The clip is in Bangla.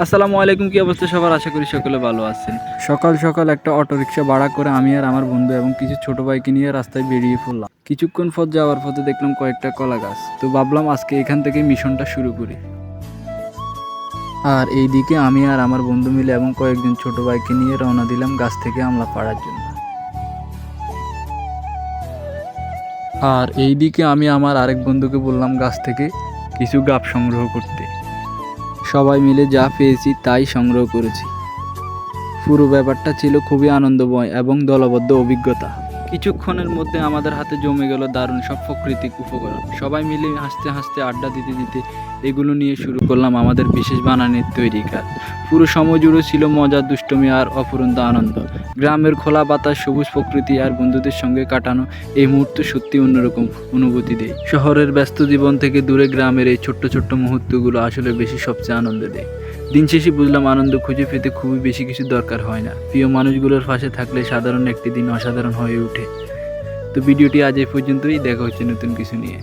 আসসালামু আলাইকুম, কি অবস্থা সবার? আশা করি সকলে ভালো আছেন। সকাল সকাল একটা অটোরিকশা ভাড়া করে আমি আর আমার বন্ধু এবং কিছু ছোট ভাইকে নিয়ে রাস্তায় বেরিয়ে পড়লাম। কিছুক্ষণ পথ যাওয়ার পথে দেখলাম কয়েকটা কলা গাছ, তো ভাবলাম আজকে এখান থেকে মিশনটা শুরু করি। আর এইদিকে আমি আর আমার বন্ধু মিলে এবং কয়েকজন ছোট ভাইকে নিয়ে রওনা দিলাম গাছ থেকে আমলা পাড়ার জন্য। আর এইদিকে আমি আমার আরেক বন্ধুকে বললাম গাছ থেকে কিছু গাব সংগ্রহ করতে। সবাই মিলে যা পেয়েছি তাই সংগ্রহ করেছি। পুরো ব্যাপারটা ছিল খুবই আনন্দময় এবং দলবদ্ধ অভিজ্ঞতা। কিছুক্ষণের মধ্যে আমাদের হাতে জমে গেল দারুণ সব প্রাকৃতিক উপকরণ। সবাই মিলে হাসতে হাসতে আড্ডা দিতে দিতে এগুলো নিয়ে শুরু করলাম আমাদের বিশেষ বানানের তৈরি কাজ। পুরো সময় জুড়ে ছিল মজা, দুষ্টমি আর অফুরন্ত আনন্দ। গ্রামের খোলা বাতাস, সবুজ প্রকৃতি আর বন্ধুদের সঙ্গে কাটানো এই মুহূর্ত সত্যি অন্যরকম অনুভূতি দেয়। শহরের ব্যস্ত জীবন থেকে দূরে গ্রামের এই ছোট্ট ছোট্ট মুহূর্তগুলো আসলে বেশি সবচেয়ে আনন্দ দেয়। দিন শেষে বুঝলাম আনন্দ খুঁজে পেতে খুবই বেশি কিছু দরকার হয় না। প্রিয় মানুষগুলোর পাশে থাকলে সাধারণ একটি দিন অসাধারণ হয়ে ওঠে। তো ভিডিওটি আজ এই পর্যন্তই, দেখা হচ্ছে নতুন কিছু নিয়ে।